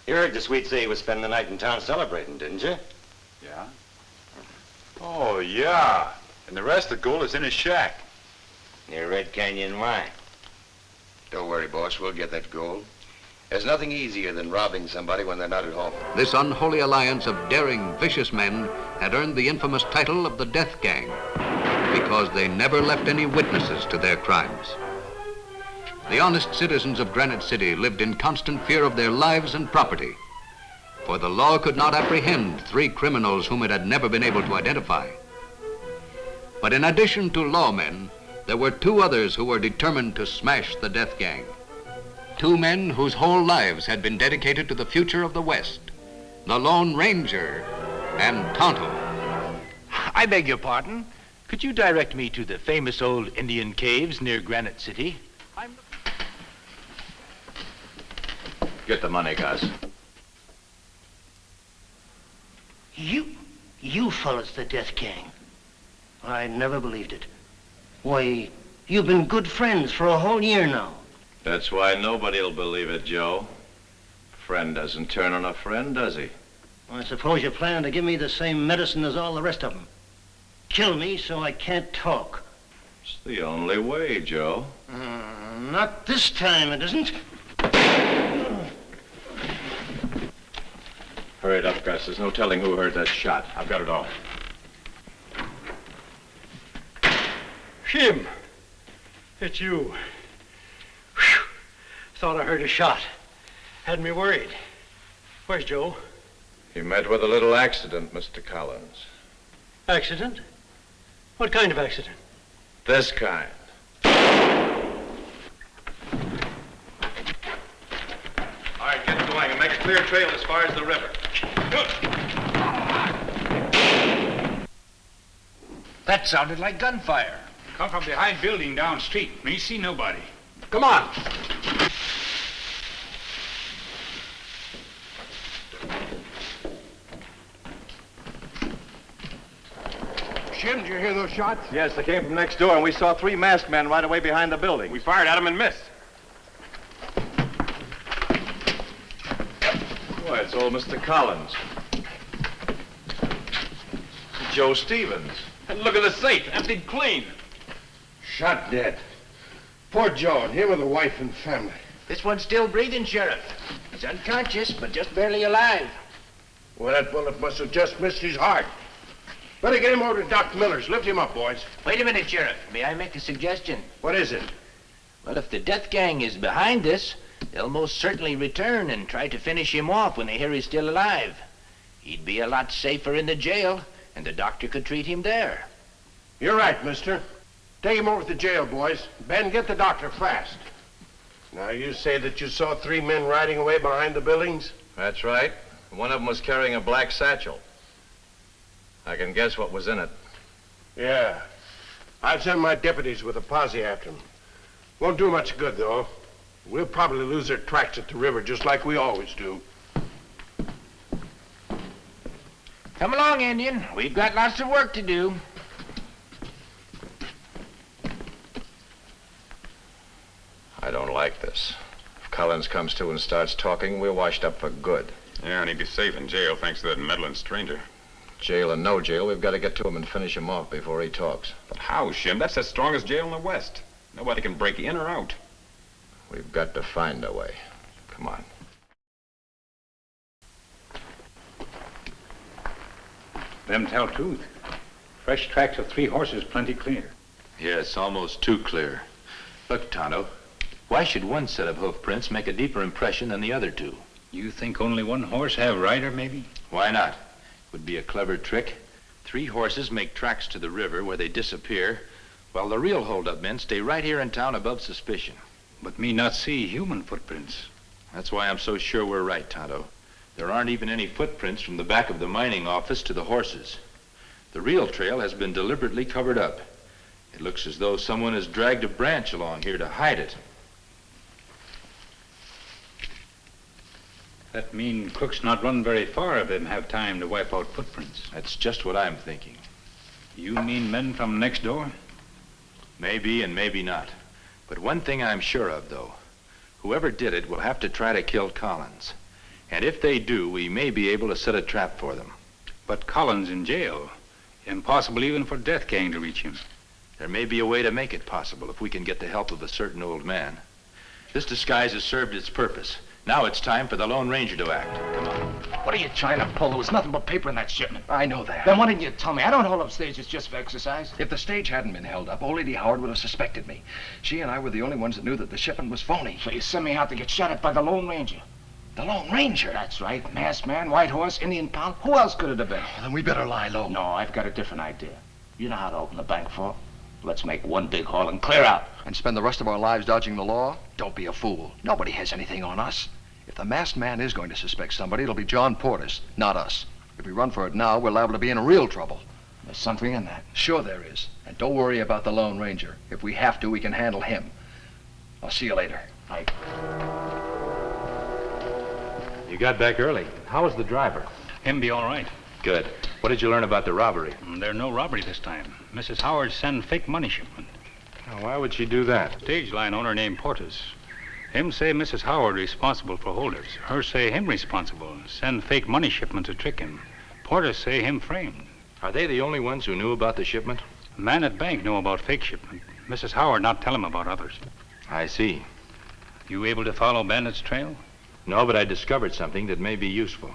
[SPEAKER 20] you heard the sweet say he was spending the night in town celebrating, didn't you?
[SPEAKER 15] Yeah. Oh, yeah. And the rest of the gold is in his shack.
[SPEAKER 20] Near Red Canyon Mine.
[SPEAKER 19] Don't worry, boss. We'll get that gold. There's nothing easier than robbing somebody when they're not at home.
[SPEAKER 22] This unholy alliance of daring, vicious men had earned the infamous title of the Death Gang because they never left any witnesses to their crimes. The honest citizens of Granite City lived in constant fear of their lives and property, for the law could not apprehend 3 criminals whom it had never been able to identify. But in addition to lawmen, there were 2 others who were determined to smash the Death Gang. 2 men whose whole lives had been dedicated to the future of the West, the Lone Ranger and Tonto.
[SPEAKER 16] I beg your pardon. Could you direct me to the famous old Indian caves near Granite City?
[SPEAKER 15] Get the money, Gus.
[SPEAKER 5] You fellas the Death Gang. I never believed it. Why, you've been good friends for a whole year now.
[SPEAKER 3] That's why nobody'll believe it, Joe. Friend doesn't turn on a friend, does he?
[SPEAKER 5] I suppose you're planning to give me the same medicine as all the rest of them. Kill me so I can't talk.
[SPEAKER 3] It's the only way, Joe.
[SPEAKER 5] Not this time, it isn't.
[SPEAKER 3] Hurry it up, Gus. There's no telling who heard that shot. I've got it all.
[SPEAKER 7] Jim, it's you. Whew. Thought I heard a shot. Had me worried. Where's Joe?
[SPEAKER 3] He met with a little accident, Mr. Collins.
[SPEAKER 7] Accident? What kind of accident?
[SPEAKER 3] This kind. All right, get going and make a clear trail as far as the river.
[SPEAKER 16] That sounded like gunfire.
[SPEAKER 1] Come from behind building down street. Me see nobody.
[SPEAKER 16] Come on.
[SPEAKER 2] Jim, did you hear those shots?
[SPEAKER 3] Yes, they came from next door, and we saw 3 masked men right away behind the building.
[SPEAKER 11] We fired at them and missed.
[SPEAKER 3] Why, it's old Mr. Collins. Joe Stevens.
[SPEAKER 11] And look at the safe, emptied clean.
[SPEAKER 2] Shot dead. Poor Joe, and him with a wife and family.
[SPEAKER 16] This one's still breathing, Sheriff. He's unconscious, but just barely alive.
[SPEAKER 13] Well, that bullet must have just missed his heart. Better get him over to Doc Miller's. Lift him up, boys.
[SPEAKER 16] Wait a minute, Sheriff. May I make a suggestion?
[SPEAKER 13] What is it?
[SPEAKER 16] Well, if the death gang is behind this, they'll most certainly return and try to finish him off when they hear he's still alive. He'd be a lot safer in the jail, and the doctor could treat him there.
[SPEAKER 13] You're right, mister. Take him over to jail, boys. Ben, get the doctor fast. Now, you say that you saw 3 men riding away behind the buildings?
[SPEAKER 3] That's right. One of them was carrying a black satchel. I can guess what was in it.
[SPEAKER 13] Yeah. I've sent my deputies with a posse after them. Won't do much good, though. We'll probably lose their tracks at the river, just like we always do.
[SPEAKER 16] Come along, Indian. We've got lots of work to do.
[SPEAKER 3] I don't like this. If Collins comes to and starts talking, we're washed up for good.
[SPEAKER 11] Yeah, and he'd be safe in jail thanks to that meddling stranger.
[SPEAKER 3] Jail or no jail, we've got to get to him and finish him off before he talks.
[SPEAKER 11] But how, Shim? That's the strongest jail in the West. Nobody can break in or out.
[SPEAKER 3] We've got to find a way. Come on.
[SPEAKER 1] Them tell truth. Fresh tracks of 3 horses plenty clear.
[SPEAKER 15] Yes, almost too clear. Look, Tonto, why should one set of hoof prints make a deeper impression than the other 2?
[SPEAKER 1] You think only 1 horse have rider, maybe?
[SPEAKER 15] Why not? Would be a clever trick. 3 horses make tracks to the river where they disappear, while the real hold-up men stay right here in town above suspicion.
[SPEAKER 1] But me not see human footprints.
[SPEAKER 15] That's why I'm so sure we're right, Tonto. There aren't even any footprints from the back of the mining office to the horses. The real trail has been deliberately covered up. It looks as though someone has dragged a branch along here to hide it.
[SPEAKER 1] That mean crooks not run very far if them have time to wipe out footprints.
[SPEAKER 15] That's just what I'm thinking.
[SPEAKER 1] You mean men from next door?
[SPEAKER 15] Maybe and maybe not. But one thing I'm sure of, though. Whoever did it will have to try to kill Collins. And if they do, we may be able to set a trap for them.
[SPEAKER 1] But Collins in jail. Impossible even for death gang to reach him.
[SPEAKER 15] There may be a way to make it possible if we can get the help of a certain old man. This disguise has served its purpose. Now it's time for the Lone Ranger to act. Come on.
[SPEAKER 4] What are you trying to pull? There was nothing but paper in that shipment.
[SPEAKER 21] I know that.
[SPEAKER 4] Then why didn't you tell me? I don't hold up stages just for exercise.
[SPEAKER 21] If the stage hadn't been held up, old Lady Howard would have suspected me. She and I were the only ones that knew that the shipment was phony.
[SPEAKER 4] So you sent me out to get shot at by the Lone Ranger.
[SPEAKER 21] The Lone Ranger?
[SPEAKER 4] That's right. Masked man, white horse, Indian pound. Who else could it have been?
[SPEAKER 21] Then we better lie low.
[SPEAKER 4] No, I've got a different idea. You know how to open the bank vault. Let's make one big haul and clear out.
[SPEAKER 21] And spend the rest of our lives dodging the law? Don't be a fool. Nobody has anything on us. If the masked man is going to suspect somebody, it'll be John Portis, not us. If we run for it now, we're liable to be in real trouble.
[SPEAKER 4] There's something in that.
[SPEAKER 21] Sure there is. And don't worry about the Lone Ranger. If we have to, we can handle him. I'll see you later.
[SPEAKER 4] Aye.
[SPEAKER 15] You got back early. How was the driver?
[SPEAKER 1] Him be all right.
[SPEAKER 15] Good.
[SPEAKER 3] What did you learn about the robbery?
[SPEAKER 1] There's no robbery this time. Mrs. Howard sent fake money shipment.
[SPEAKER 3] Now, why would she do that?
[SPEAKER 1] Stage line owner named Portis. Him say Mrs. Howard responsible for holders. Her say him responsible. Send fake money shipment to trick him. Portis say him framed.
[SPEAKER 3] Are they the only ones who knew about the shipment?
[SPEAKER 1] Man at bank know about fake shipment. Mrs. Howard not tell him about others.
[SPEAKER 3] I see.
[SPEAKER 1] You able to follow Bandit's trail?
[SPEAKER 3] No, but I discovered something that may be useful.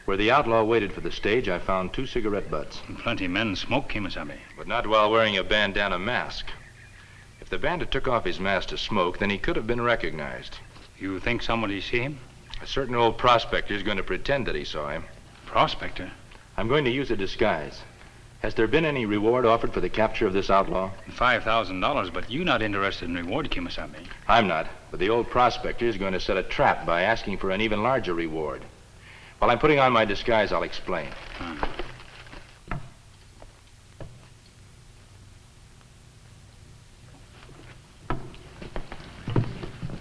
[SPEAKER 3] Where the outlaw waited for the stage, I found 2 cigarette butts.
[SPEAKER 1] Plenty men smoke, Kemo Sabe.
[SPEAKER 3] But not while wearing a bandana mask. If the bandit took off his mask to smoke, then he could have been recognized.
[SPEAKER 1] You think somebody see him?
[SPEAKER 3] A certain old prospector is going to pretend that he saw him.
[SPEAKER 1] Prospector?
[SPEAKER 3] I'm going to use a disguise. Has there been any reward offered for the capture of this outlaw?
[SPEAKER 1] $5,000, but you not interested in reward, Kemo Sabe.
[SPEAKER 3] I'm not, but the old prospector is going to set a trap by asking for an even larger reward. While I'm putting on my disguise, I'll explain.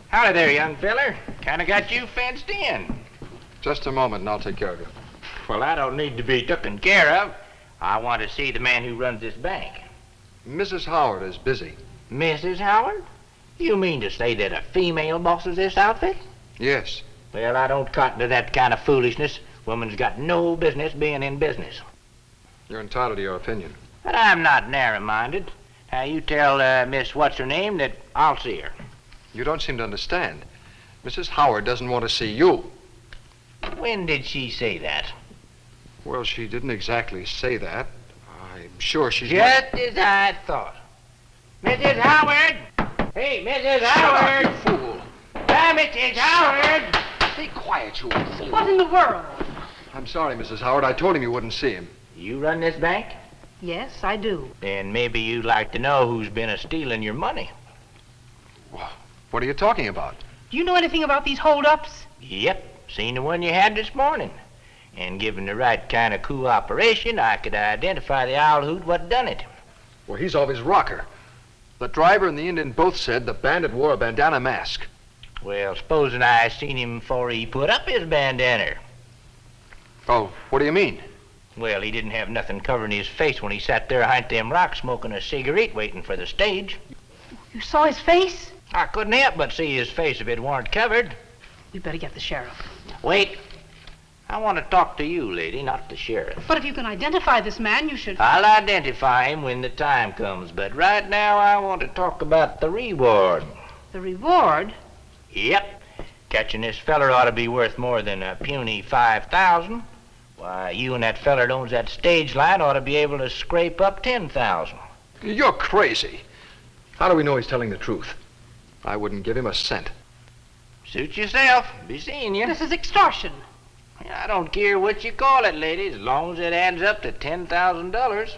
[SPEAKER 16] Howdy there, young feller. Kinda got you fenced in.
[SPEAKER 2] Just a moment, and I'll take care of you.
[SPEAKER 16] Well, I don't need to be taken care of. I want to see the man who runs this bank.
[SPEAKER 2] Mrs. Howard is busy.
[SPEAKER 16] Mrs. Howard? You mean to say that a female bosses this outfit?
[SPEAKER 2] Yes.
[SPEAKER 16] Well, I don't cotton to that kind of foolishness. Woman's got no business being in business.
[SPEAKER 2] You're entitled to your opinion.
[SPEAKER 16] But I'm not narrow-minded. Now, you tell Miss What's-Her-Name that I'll see her.
[SPEAKER 2] You don't seem to understand. Mrs. Howard doesn't want to see you.
[SPEAKER 16] When did she say that?
[SPEAKER 2] Well, she didn't exactly say that. I'm sure she's
[SPEAKER 16] Just as I thought. Mrs. Howard! Hey, Mrs. Howard!
[SPEAKER 2] Shut up, you fool!
[SPEAKER 16] Mrs. Howard!
[SPEAKER 2] Be quiet, you old fool.
[SPEAKER 10] What in the world?
[SPEAKER 2] I'm sorry, Mrs. Howard. I told him you wouldn't see him.
[SPEAKER 16] You run this bank?
[SPEAKER 10] Yes, I do.
[SPEAKER 16] Then maybe you'd like to know who's been a-stealing your money.
[SPEAKER 2] What are you talking about?
[SPEAKER 10] Do you know anything about these hold-ups?
[SPEAKER 16] Yep, seen the one you had this morning. And given the right kind of cooperation, I could identify the owl hoot what done it.
[SPEAKER 2] Well, he's off his rocker. The driver and the Indian both said the bandit wore a bandana mask.
[SPEAKER 16] Well, supposing I seen him before he put up his bandana.
[SPEAKER 2] Oh, what do you mean?
[SPEAKER 16] Well, he didn't have nothing covering his face when he sat there behind them rocks smoking a cigarette waiting for the stage.
[SPEAKER 10] You saw his face?
[SPEAKER 16] I couldn't help but see his face if it weren't covered.
[SPEAKER 10] You better get the sheriff.
[SPEAKER 16] Wait. I want to talk to you, lady, not the sheriff.
[SPEAKER 10] But if you can identify this man, you should...
[SPEAKER 16] I'll identify him when the time comes, but right now I want to talk about the reward.
[SPEAKER 10] The reward?
[SPEAKER 16] Yep. Catching this feller ought to be worth more than a puny 5,000. Why, you and that feller that owns that stage line ought to be able to scrape up 10,000.
[SPEAKER 2] You're crazy. How do we know he's telling the truth? I wouldn't give him a cent.
[SPEAKER 16] Suit yourself. Be seeing you.
[SPEAKER 10] This is extortion.
[SPEAKER 16] I don't care what you call it, lady, as long as it adds up to $10,000.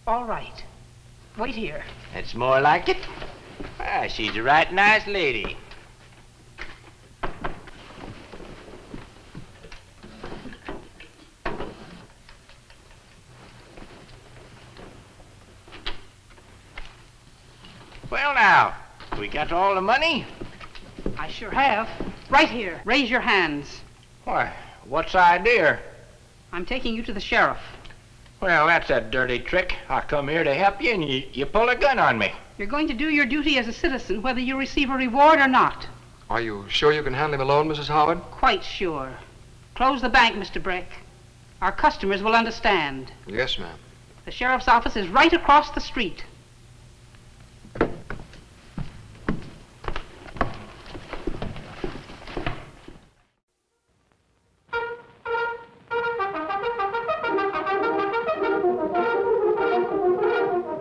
[SPEAKER 10] All right. Wait here.
[SPEAKER 16] That's more like it. Why, she's a right nice lady. Well, now, we got all the money?
[SPEAKER 10] I sure have. Right here. Raise your hands.
[SPEAKER 16] Why, what's the idea?
[SPEAKER 10] I'm taking you to the sheriff.
[SPEAKER 16] Well, that's a dirty trick. I come here to help you, and you pull a gun on me.
[SPEAKER 10] You're going to do your duty as a citizen, whether you receive a reward or not.
[SPEAKER 2] Are you sure you can handle him alone, Mrs. Howard?
[SPEAKER 10] Quite sure. Close the bank, Mr. Breck. Our customers will understand.
[SPEAKER 2] Yes, ma'am.
[SPEAKER 10] The sheriff's office is right across the street.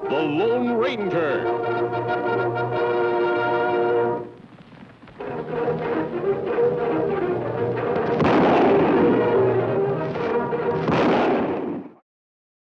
[SPEAKER 6] The Lone Ranger